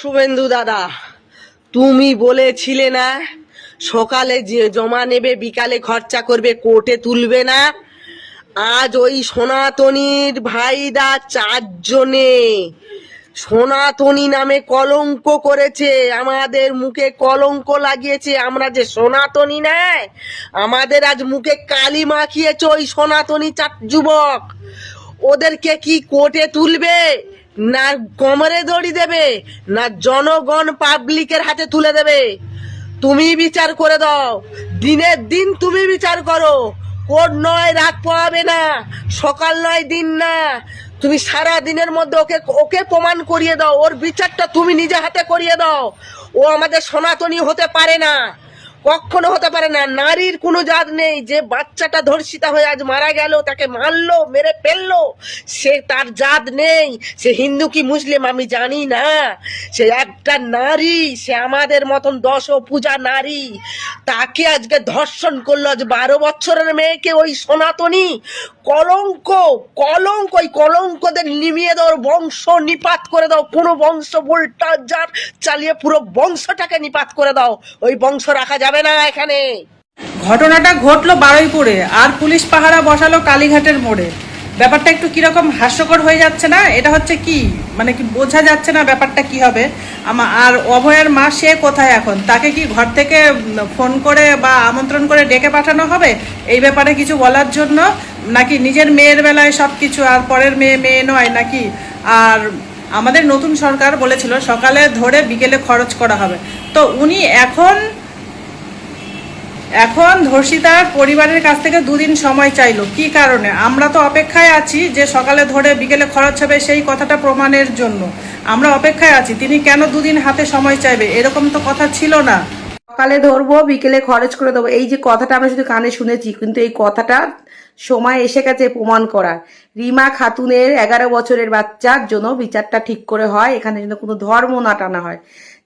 শুভেন্দু দাদা, তুমি বলেছিলে না সকালে যে জমা নেবে বিকালে খরচা করবে, কোর্টে তুলবে না। আজ ওই সনাতনীর ভাইরা 4 জনে সনাতনী নামে কলঙ্ক করেছে, আমাদের মুখে কলঙ্ক লাগিয়েছে। আমরা যে সনাতনী নাই, আমাদের আজ মুখে কালি মাখিয়েছে ওই সনাতনী 4 যুবক। ওদেরকে কি কোর্টে তুলবে, না কোমরে দড়ি দেবে, না জনগণ পাবলিকের হাতে তুলে দেবে? তুমি বিচার করে দাও, দিনের দিন তুমি বিচার করো। কোর্ট নয় রাত পোহাবে না, সকাল নয় দিন না, তুমি সারা দিনের মধ্যে ওকে ওকে প্রমাণ করিয়ে দাও, ওর বিচারটা তুমি নিজে হাতে করিয়ে দাও। ও আমাদের সনাতনী হতে পারে না, কখনো হতে পারে না। নারীর কোনো জাত নেই। যে বাচ্চাটা ধর্ষিতা হয়ে আজ মারা গেল, তাকে মারলো, মেরে ফেললো, সে তার জাত নেই। সে হিন্দু কি মুসলিম আমি জানি না, সে একটা নারী, সে আমাদের মতন 10 পূজা নারী। তাকে আজকে ধর্ষণ করলো, আজ 12 বছরের মেয়েকে ওই সনাতনী। কলঙ্ক, কলঙ্ক, ওই কলঙ্কদের নিমিয়ে দাও, বংশ নিপাত করে দাও। কোনো বংশ ভুলটা যার চালিয়ে পুরো বংশটাকে নিপাত করে দাও। ওই বংশ রাখা যাবে না এখানে। ঘটনাটা ঘটলো বারুইপুরে, আর পুলিশ পাহারা বসালো কালীঘাটের মোড়ে। ব্যাপারটা একটু কিরকম হাস্যকর হয়ে যাচ্ছে না? এটা হচ্ছে কি, মানে কি বোঝা যাচ্ছে না ব্যাপারটা কি হবে। আর অভয়ের মা সে কোথায় এখন? তাকে কি ঘর থেকে ফোন করে বা আমন্ত্রণ করে ডেকে পাঠানো হবে এই ব্যাপারে কিছু বলার জন্য? নাকি নিজের মেয়ের বেলায় সব কিছু আর পরের মেয়ে মেয়ে নয় নাকি? আর আমাদের নতুন সরকার বলেছিল সকালে ধরে বিকেলে খরচ করা হবে। তো উনি এখন ধর্ষিতার পরিবারের কাছ থেকে 2 দিন সময় চাইলো, কি কারণে? আমরা তো অপেক্ষায় আছি যে সকালে ধরে বিকেলে খরচ হবে সেই কথাটা প্রমাণের জন্য আমরা অপেক্ষায় আছি। তিনি কেন 2 দিন হাতে সময় চাইবে? এরকম তো কথা ছিল না। সকালে ধরবো বিকেলে খরচ করে দেবো, এই যে কথাটা আমরা শুধু কানে শুনেছি, কিন্তু এই কথাটা সময় এসে গেছে প্রমাণ করার। রিমা খাতুনের 11 বছরের বাচ্চার জন্য বিচারটা ঠিক করে হয়, এখানে যেন কোনো ধর্ম না টানা হয়।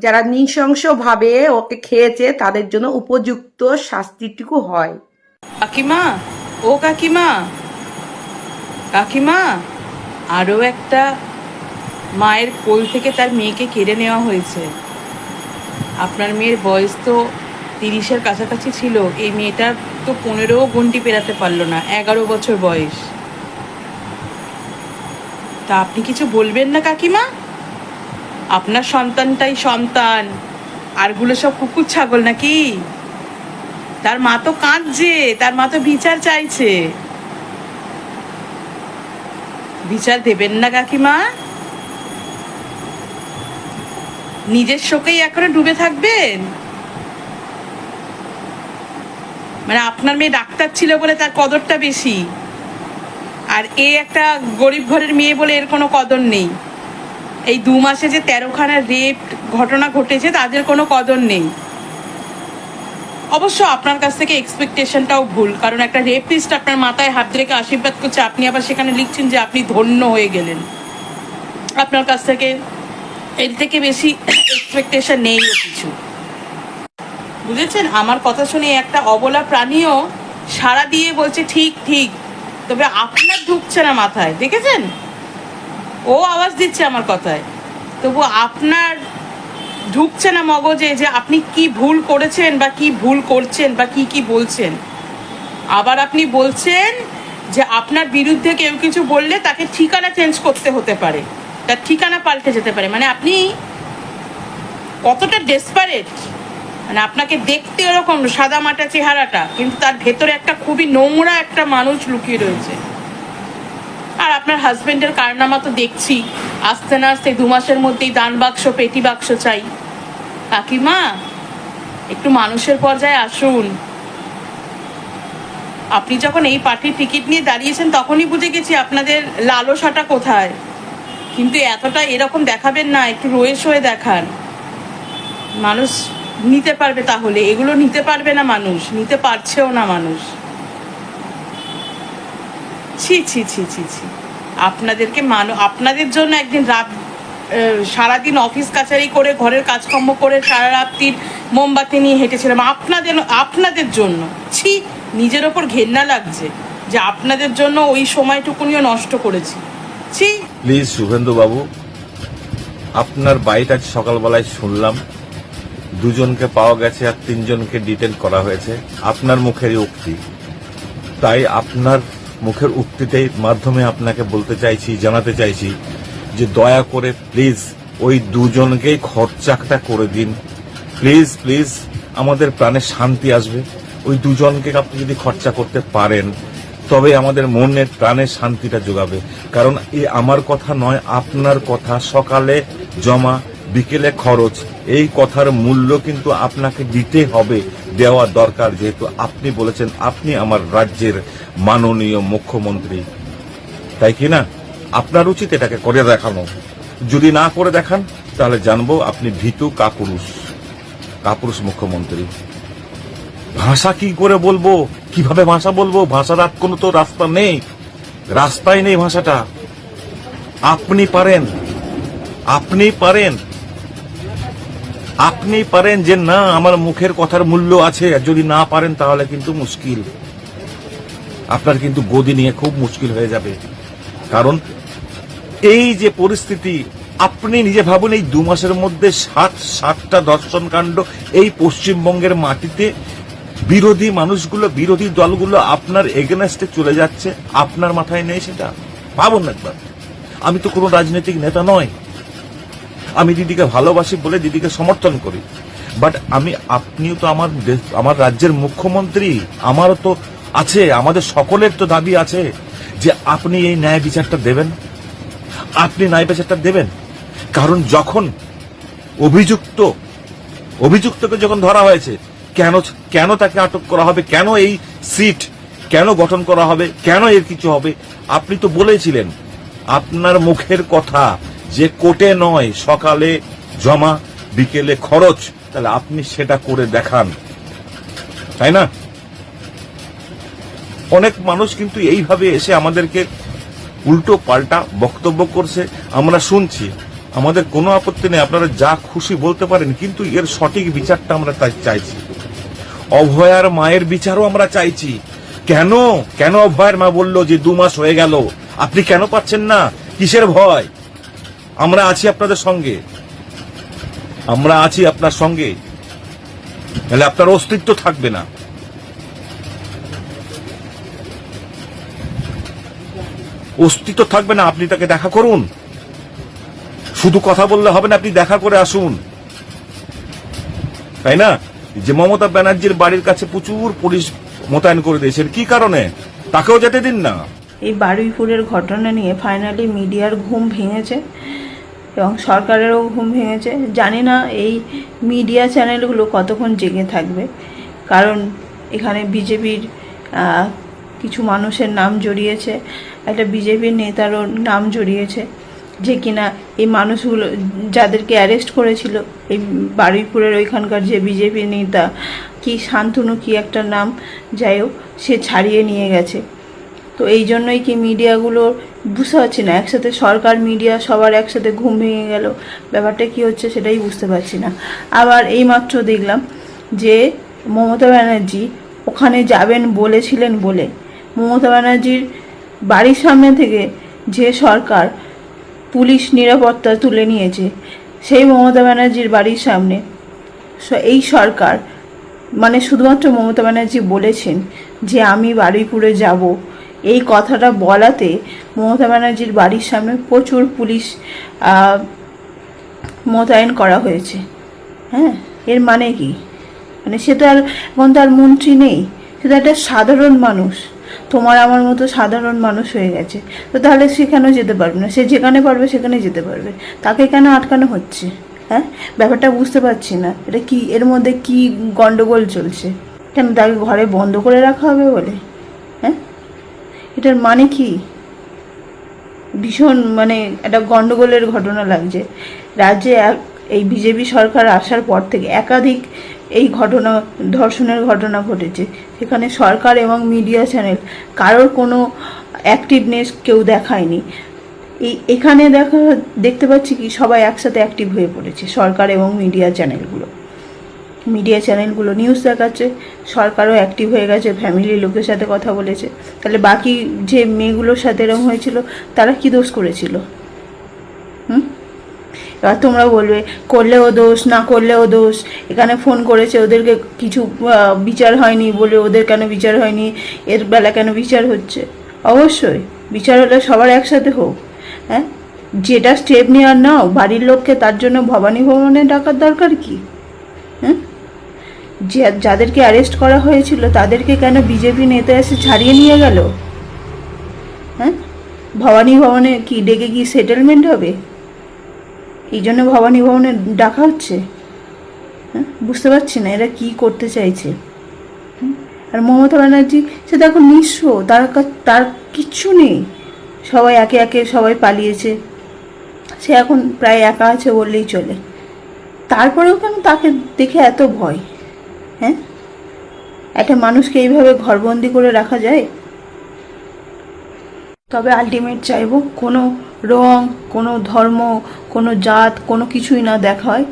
যারা নৃশংসভাবে ওকে খেয়েছে তাদের জন্য উপযুক্ত শাস্তিটুকু হয়। কাকিমা, ও কাকিমা, কাকিমা, আরও একটা মায়ের কোল থেকে তার মেয়েকে কেড়ে নেওয়া হয়েছে। আপনার মেয়ের বয়স তো 30-এর কাছাকাছি ছিল, এই মেয়েটার তো 15ও গন্ডি পেরাতে পারলো না, 11 বছর বয়স। তা আপনি কিছু বলবেন না কাকিমা? আপনার সন্তানটাই সন্তান, আরগুলো সব কুকুর ছাগল নাকি? তার মা তো কাঁদছে, তার মা তো বিচার চাইছে। বিচার দেবেন না কাকিমা? নিজের শোকেই এখনো ডুবে থাকবেন? মানে আপনার মেয়ে ডাক্তার ছিল বলে তার কদরটা বেশি, আর এ একটা গরিব ঘরের মেয়ে বলে এর কোনো কদর নেই। এই 2 মাসে যে 13খানা রেপ ঘটনা ঘটেছে তাদের কোনো কদর নেই। অবশ্য আপনার কাছ থেকে এক্সপেকটেশনটাও ভুল, কারণ একটা রেপিস্ট আপনার মাথায় হাত রেখে আশীর্বাদ করছে, আপনি আবার সেখানে লিখছেন যে আপনি ধন্য হয়ে গেলেন। আপনার কাছ থেকে এর থেকে বেশি এক্সপেকটেশন নেই ও কিছু, বুঝেছেন? আমার কথা শুনে একটা অবলা প্রাণীও সাড়া দিয়ে বলছে ঠিক ঠিক, তবে আপনার ঢুকছে না মাথায়, দেখেছেন? ও আওয়াজ দিচ্ছে আমার কথায়, তবু আপনার ঢুকছে না মগজে যে আপনি কি ভুল করেছেন বা কি ভুল করছেন বা কি কি বলছেন। আবার আপনি বলছেন যে আপনার বিরুদ্ধে কেউ কিছু বললে তাকে ঠিকানা চেঞ্জ করতে হতে পারে, তার ঠিকানা পাল্টে যেতে পারে। মানে আপনি কতটা ডেসপারেট! মানে আপনাকে দেখতে ওরকম সাদা মাটা চেহারাটা, কিন্তু তার ভেতরে একটা খুবই নোংরা একটা মানুষ লুকিয়ে রয়েছে। আর আপনার হাজবেন্ডের কারনামা তো দেখছি, আসতে না আসতে 2 মাসের মধ্যেই দান বাক্স পেটি বাক্স চাই। কাকিমা, একটু মানুষের পর্যায়ে আসুন। আপনি যখন এই পার্টির টিকিট নিয়ে দাঁড়িয়েছেন তখনই বুঝে গেছি আপনাদের লালসাটা কোথায়, কিন্তু এতটা এরকম দেখাবেন না, একটু রয়েস হয়ে দেখান। মানুষ নিতে পারবে, তাহলে এগুলো নিতে পারবে না মানুষ, নিতে পারছেও না মানুষ। ছি ছি ছি ছি ছি, আপনাদেরকে আপনাদের জন্য একদিন রাত সারাদিন অফিস কাছারি করে ঘরের কাজকর্ম করে সারা রাত্রির মোমবাতি নিয়ে হেঁটেছিলাম আপনাদের জন্য। ছি, নিজের ওপর ঘেন্না লাগছে যে আপনাদের জন্য ওই সময়টুকুনিও নষ্ট করেছি। ছি। প্লিজ শুভেন্দু বাবু, আপনার বাড়িটা আজ সকালবেলায় শুনলাম দুজনকে পাওয়া গেছে আর 3 জনকে ডিটেন করা হয়েছে, আপনার মুখেরই উক্তি। তাই আপনার মুখের উক্তির মাধ্যমে আপনাকে বলতে চাইছি, জানাতে চাইছি যে দয়া করে প্লিজ ওই 2 জনকেই খরচাটা করে দিন। প্লিজ প্লিজ, আমাদের প্রাণে শান্তি আসবে। ওই 2 জনকে আপনি যদি খরচা করতে পারেন তবে আমাদের মনের প্রাণের শান্তিটা যোগাবে। কারণ এই আমার কথা নয়, আপনার কথা। সকালে জমা, বিকেলে খরচ, এই কথার মূল্য কিন্তু আপনাকে দিতে হবে, দেওয়া দরকার। যেহেতু আপনি বলেছেন আপনি আমার রাজ্যের মাননীয় মুখ্যমন্ত্রী, তাই কি না? আপনার উচিত এটাকে করে দেখানো। যদি না করে দেখান তাহলে জানবো আপনি ভীতু কাপুরুষ মুখ্যমন্ত্রী। ভাষা কি করে বলবো, কিভাবে ভাষা বলবো? ভাষার আর কোনো তো রাস্তা নেই, রাস্তাই নেই ভাষাটা। আপনি পারেন, আপনি পারেন, আপনি পারেন যে না আমার মুখের কথার মূল্য আছে। যদি না পারেন তাহলে কিন্তু মুশকিল, আপনার কিন্তু গদি নিয়ে খুব মুশকিল হয়ে যাবে। কারণ এই যে পরিস্থিতি, আপনি নিজে ভাবুন, এই 2 মাসের মধ্যে 7টা ধর্ষণ কাণ্ড এই পশ্চিমবঙ্গের মাটিতে। বিরোধী মানুষগুলো, বিরোধী দলগুলো আপনার এগেনস্টে চলে যাচ্ছে, আপনার মাথায় নেই সেটা? ভাবুন একবার। আমি তো কোনো রাজনৈতিক নেতা নয়, আমি দিদিকে ভালোবাসি বলে দিদিকে সমর্থন করি, বাট আপনিও তো আমার রাজ্যের মুখ্যমন্ত্রী। আমারও তো আছে, আমাদের সকলের তো দাবি আছে যে আপনি এই ন্যায় বিচারটা দেবেন, আপনি ন্যায় বিচারটা দেবেন। কারণ যখন অভিযুক্তকে যখন ধরা হয়েছে, কেন তাকে আটক করা হবে, কেন এই সিট কেন গঠন করা হবে, কেন এর কিছু হবে? আপনি তো বলেছিলেন, আপনার মুখের কথা যে কোর্টে নয়, সকালে জমা, বিকেলে খরচ। তাহলে আপনি সেটা করে দেখান, তাই না? অনেক মানুষ কিন্তু এইভাবে এসে আমাদেরকে উল্টো পাল্টা বক্তব্য করছে, আমরা শুনছি। আমাদের কোনো আপত্তি নেই, আপনারা যা খুশি বলতে পারেন, কিন্তু এর সঠিক বিচারটা আমরা তাই চাইছি। অভয়ার মায়ের বিচারও আমরা চাইছি। কেন অভয়ার মা বলল যে 2 মাস হয়ে গেল, আপনি কেন পাচ্ছেন না? কিসের ভয়? আমরা আছি আপনাদের সঙ্গে, আমরা আছি আপনার সঙ্গে। তাহলে আপনার অস্তিত্ব থাকবে না। অস্তিত্ব থাকবে না। আপনি তাকে দেখা করুন, শুধু কথা বললে হবে না, আপনি দেখা করে আসুন, তাই না? যে মমতা ব্যানার্জির বাড়ির কাছে প্রচুর পুলিশ মোতায়েন করে দিয়েছেন, কি কারণে? তাকেও যেতে দিন না। এই বারুইপুরের ঘটনা নিয়ে ফাইনালি মিডিয়ার ঘুম ভেঙেছে এবং সরকারেরও ঘুম ভেঙেছে। জানি না এই মিডিয়া চ্যানেলগুলো কতক্ষণ জেগে থাকবে, কারণ এখানে বিজেপির কিছু মানুষের নাম জড়িয়েছে, একটা বিজেপির নেতারও নাম জড়িয়েছে, যে কিনা এই মানুষগুলো যাদেরকে অ্যারেস্ট করেছিল, এই বারুইপুরের ওইখানকার যে বিজেপি নেতা কি শান্তনু কি একটা নাম, যাই হোক, সে ছাড়িয়ে নিয়ে গেছে। তো এই জন্যই কি মিডিয়াগুলোর বুঝতে পারছি না, একসাথে সরকার মিডিয়া সবার একসাথে ঘুম ভেঙে গেল, ব্যাপারটা কি হচ্ছে সেটাই বুঝতে পারছি না। আবার এইমাত্র দেখলাম যে মমতা ব্যানার্জি ওখানে যাবেন বলেছিলেন বলে মমতা ব্যানার্জির বাড়ির সামনে থেকে যে সরকার পুলিশ নিরাপত্তা তুলে নিয়েছে, সেই মমতা ব্যানার্জির বাড়ির সামনে এই সরকার, মানে শুধুমাত্র মমতা ব্যানার্জি বলেছেন যে আমি বারুইপুরে যাব, এই কথাটা বলাতে মমতা ব্যানার্জির বাড়ির সামনে প্রচুর পুলিশ মোতায়েন করা হয়েছে। হ্যাঁ, এর মানে কি? মানে সে তো আর এখন তার মন্ত্রী নেই, সে তো একটা সাধারণ মানুষ, তোমার আমার মতো সাধারণ মানুষ হয়ে গেছে। তো তাহলে সে কেন যেতে পারবে না? সে যেখানে পারবে সেখানে যেতে পারবে, তাকে কেন আটকানো হচ্ছে? হ্যাঁ, ব্যাপারটা বুঝতে পারছি না। এটা কি, এর মধ্যে কি গন্ডগোল চলছে? কেন তাকে ঘরে বন্ধ করে রাখা হবে বলে? হ্যাঁ, এটার মানে কি? ভীষণ মানে একটা গন্ডগোলের ঘটনা লাগছে রাজ্যে। এই বিজেপি সরকার আসার পর থেকে একাধিক এই ঘটনা, ধর্ষণের ঘটনা ঘটেছে, সেখানে সরকার এবং মিডিয়া চ্যানেল কারোর কোনো অ্যাক্টিভনেস কেউ দেখায়নি। এখানে দেখতে পাচ্ছি কি সবাই একসাথে অ্যাক্টিভ হয়ে পড়েছে, সরকার এবং মিডিয়া চ্যানেলগুলো নিউজ দেখাচ্ছে, সরকারও অ্যাক্টিভ হয়ে গেছে, ফ্যামিলির লোকের সাথে কথা বলেছে। তাহলে বাকি যে মেয়েগুলোর সাথে এরকম হয়েছিল তারা কি দোষ করেছিল? এবার তোমরা বলবে করলেও দোষ, না করলেও দোষ, এখানে ফোন করেছে ওদেরকে কিছু বিচার হয়নি বলে ওদের কেন বিচার হয়নি, এর বেলা কেন বিচার হচ্ছে। অবশ্যই বিচার হলে সবার একসাথে হোক। হ্যাঁ, যেটা স্টেপ নেওয়ার নাও, বাড়ির লোককে তার জন্য ভবানী ভবনে ডাকার দরকার কি? হ্যাঁ, যাদেরকে অ্যারেস্ট করা হয়েছিল তাদেরকে কেন বিজেপি নেতা এসে ছাড়িয়ে নিয়ে গেল? হ্যাঁ, ভবানী ভবনে কি ডেকে কি সেটেলমেন্ট হবে? এই জন্য ভবানী ভবনে ডাকা হচ্ছে? হ্যাঁ, বুঝতে পারছি না এরা কি করতে চাইছে। আর মমতা ব্যানার্জি সে দেখো নিঃস্ব, তার কিচ্ছু নেই, সবাই একে একে সবাই পালিয়েছে, সে এখন প্রায় একা আছে বললেই চলে। তারপরেও কেন তাকে দেখে এত ভয়? হ্যাঁ, একটা মানুষকে এইভাবে ঘরবন্দি করে রাখা যায়? তবে আলটিমেট চাইবো কোনো রং, কোনো ধর্ম, কোনো জাত, কোনো কিছুই না দেখা হয়,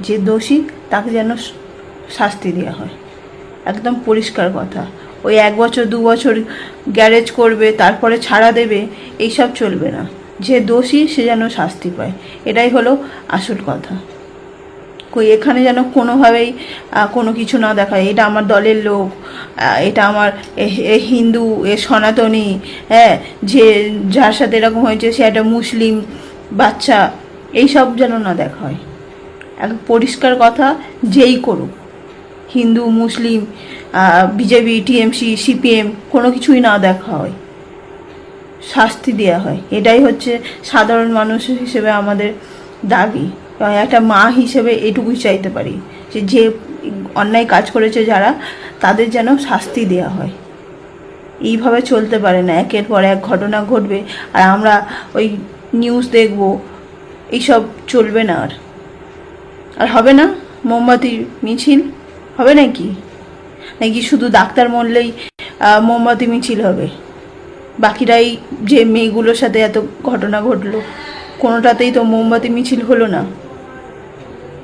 যে দোষী তাকে যেন শাস্তি দেওয়া হয়। একদম পরিষ্কার কথা। ওই 1 বছর 2 বছর গ্যারেজ করবে তারপরে ছাড়া দেবে, এইসব চলবে না। যে দোষী সে যেন শাস্তি পায়, এটাই হলো আসল কথা। কই এখানে যেন কোনোভাবেই কোনো কিছু না দেখায়, এটা আমার দলের লোক, এটা আমার হিন্দু, সনাতনী, হ্যাঁ, যে যার সাথে এরকম হয়েছে সে একটা মুসলিম বাচ্চা, এইসব যেন না দেখা হয়। একদম পরিষ্কার কথা, যেই করুক, হিন্দু, মুসলিম, বিজেপি, টিএমসি, সিপিএম, কোনো কিছুই না দেখা হয়, শাস্তি দেওয়া হয়। এটাই হচ্ছে সাধারণ মানুষ হিসেবে আমাদের দাবি। একটা মা হিসেবে এটুকুই চাইতে পারি যে অন্যায় কাজ করেছে যারা, তাদের যেন শাস্তি দেওয়া হয়। এইভাবে চলতে পারে না, একের পর এক ঘটনা ঘটবে আর আমরা ওই নিউজ দেখব, এইসব চলবে না। আর হবে না মোমবাতি মিছিল, হবে নাকি? নাকি শুধু ডাক্তার মরলেই মোমবাতি মিছিল হবে? বাকিরাই যে মেয়েগুলোর সাথে এত ঘটনা ঘটলো, কোনোটাতেই তো মোমবাতি মিছিল হলো না।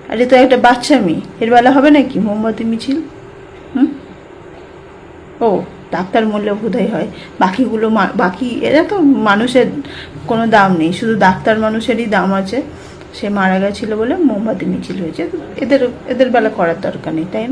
আর এ তো একটা বাচ্চা মেয়ে, এর বেলা হবে নাকি মোমবাতি মিছিল? ও ডাক্তার মরলেও বোধহয় হয়, বাকিগুলো বাকি এরা তো মানুষের কোনো দাম নেই, শুধু ডাক্তার মানুষেরই দাম আছে। সে মারা গেছিল বলে মোমবাতি মিছিল হয়েছে, এদের বেলা করার দরকার নেই, তাই না?